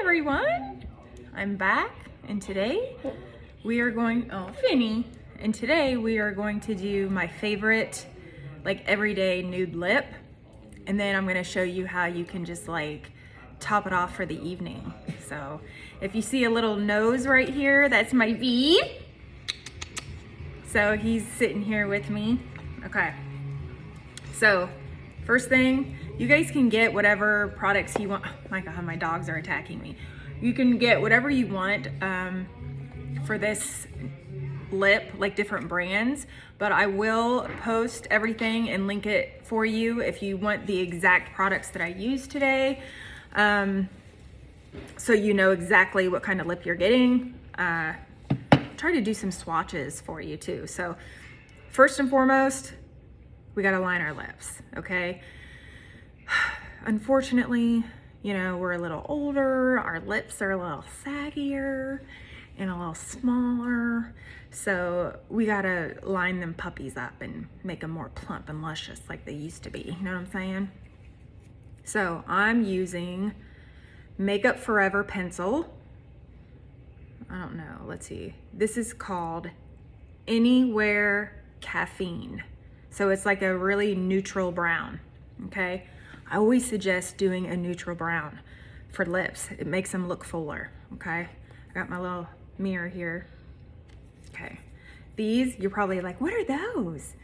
everyone, I'm back, and today we are going, Finny, and today we are going to do my favorite like everyday nude lip, and then I'm going to show you how you can just like top it off for the evening. So if you see a little nose right here, that's my V. So he's sitting here with me. Okay, so first thing, you guys can get whatever products you want. Oh my God, my dogs are attacking me. You can get whatever you want for this lip, like different brands, but I will post everything and link it for you if you want the exact products that I use today. So you know exactly what kind of lip you're getting. Try to do some swatches for you too. So first and foremost, we gotta line our lips, okay? Unfortunately, you know, we're a little older, our lips are a little saggier and a little smaller, so we gotta line them puppies up and make them more plump and luscious like they used to be, you know what I'm saying? So I'm using Makeup Forever pencil. I don't know, let's see. This is called Anywhere Caffeine. So it's like a really neutral brown, okay? I always suggest doing a neutral brown for lips. It makes them look fuller, okay? I got my little mirror here. Okay, these, you're probably like, what are those?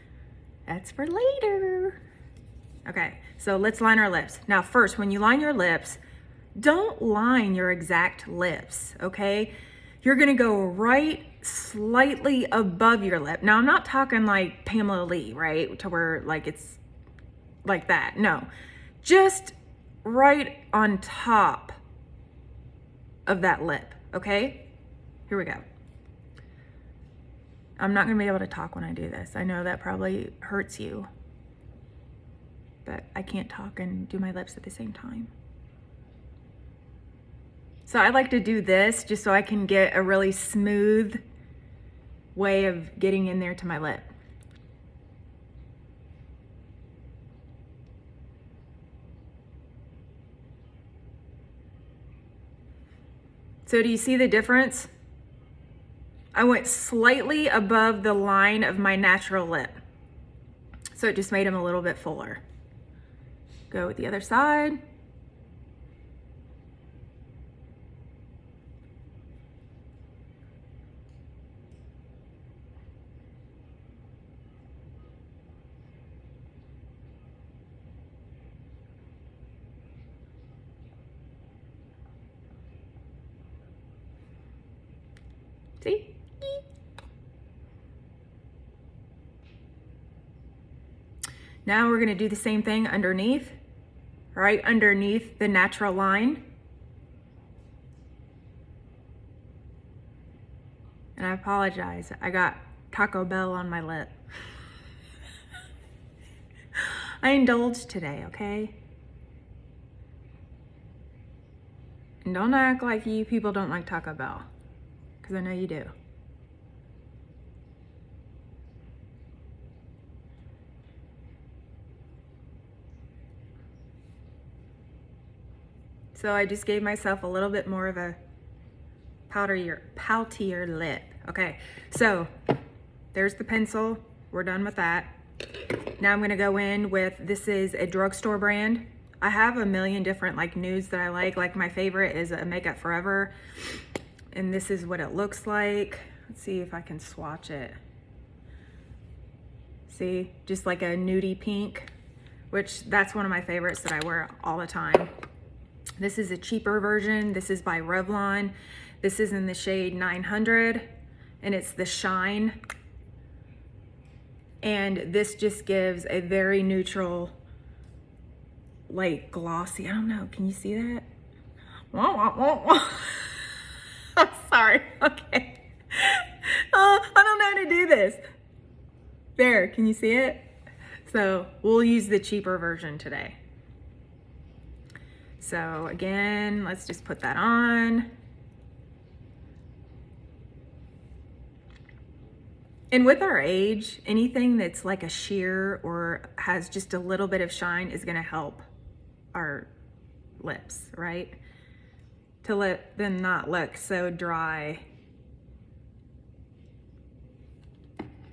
That's for later. Okay, so let's line our lips. Now first, when you line your lips, don't line your exact lips, okay? You're gonna go right slightly above your lip. Now I'm not talking like Pamela Lee, right? To where like it's like that, no. Just right on top of that lip, okay? Here we go. I'm not gonna be able to talk when I do this. I know that probably hurts you, but I can't talk and do my lips at the same time. So I like to do this just so I can get a really smooth way of getting in there to my lip. So do you see the difference? I went slightly above the line of my natural lip. So it just made them a little bit fuller. Go with the other side. See? Now we're gonna do the same thing underneath, right underneath the natural line. And I apologize, I got Taco Bell on my lip. I indulged today, okay? And don't act like you people don't like Taco Bell, because I know you do. So I just gave myself a little bit more of a poutier lip. Okay, so there's the pencil. We're done with that. Now I'm gonna go in with, this is a drugstore brand. I have a million different like nudes that I like my favorite is a Makeup Forever. And this is what it looks like. Let's see if I can swatch it. See, just like a nudie pink, which that's one of my favorites that I wear all the time. This is a cheaper version. This is by Revlon. This is in the shade 900 and it's the Shine. And this just gives a very neutral, like glossy, I don't know, can you see that? I'm sorry, okay. I don't know how to do this. There, can you see it? So we'll use the cheaper version today. So again, let's just put that on. And with our age, anything that's like a sheer or has just a little bit of shine is gonna help our lips, right? to let them not look so dry.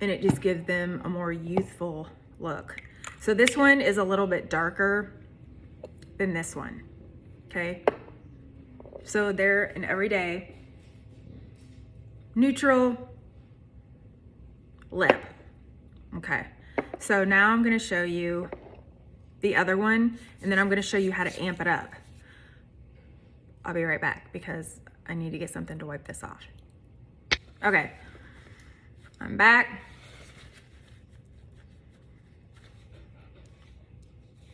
And it just gives them a more youthful look. So this one is a little bit darker than this one, okay? So they're an everyday neutral lip, okay? So now I'm gonna show you the other one, and then I'm gonna show you how to amp it up. I'll be right back because I need to get something to wipe this off. Okay, I'm back.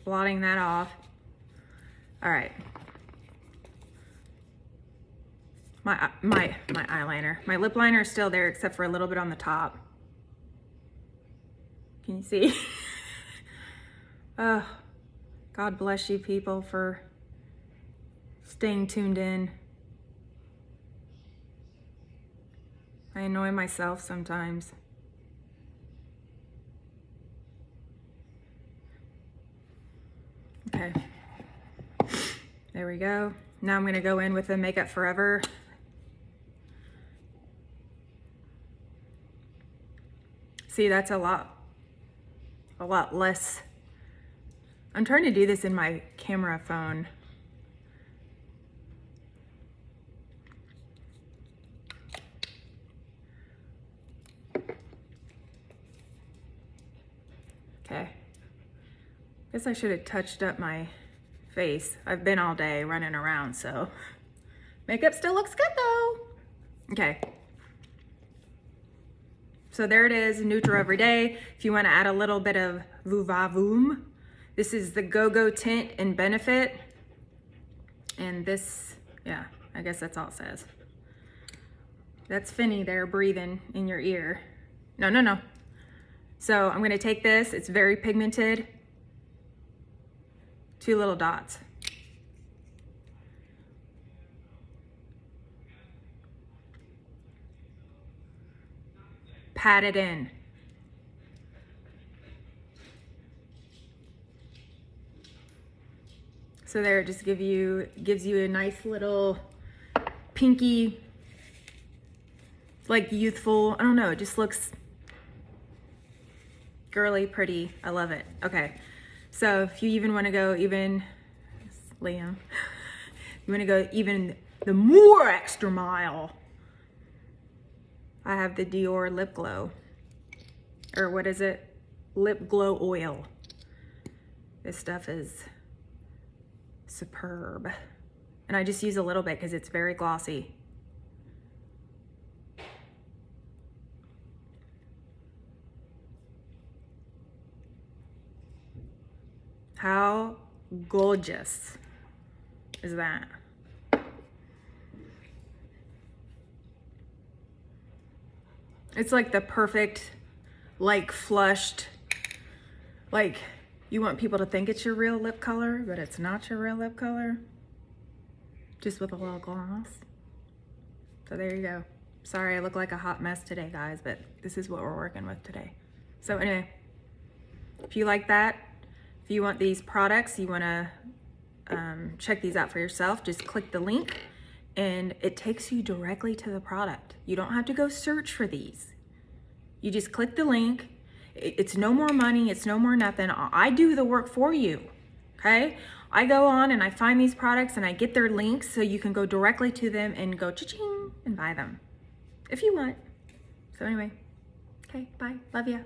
Blotting that off. All right. My eyeliner. My lip liner is still there except for a little bit on the top. Can you see? Oh, God bless you people for staying tuned in. I annoy myself sometimes. Okay, there we go. Now I'm gonna go in with the Makeup Forever. See, that's a lot less. I'm trying to do this in my camera phone. Okay. Guess I should have touched up my face. I've been all day running around, so makeup still looks good though. Okay. So there it is, neutral everyday. If you want to add a little bit of Vuvavoom, this is the Go-Go Tint and Benefit. And this, yeah, I guess that's all it says. That's Finny there breathing in your ear. No. So I'm gonna take this, it's very pigmented. 2 little dots. Pat it in. So there, it just gives you a nice little pinky, like youthful, I don't know, it just looks girly, pretty. I love it. Okay. So if you even want to go even, Liam, you want to go even the more extra mile, I have the Dior Lip Glow, or what is it? Lip Glow Oil. This stuff is superb. And I just use a little bit because it's very glossy. How gorgeous is that? It's like the perfect, like flushed, like you want people to think it's your real lip color, but it's not your real lip color. Just with a little gloss. So there you go. Sorry, I look like a hot mess today, guys, but this is what we're working with today. So anyway, if you like that, if you want these products, you want to check these out for yourself, just click the link and it takes you directly to the product. You don't have to go search for these. You just click the link. It's no more money. It's no more nothing. I do the work for you, okay? I go on and I find these products and I get their links so you can go directly to them and go cha-ching and buy them if you want. So anyway, okay, bye. Love ya.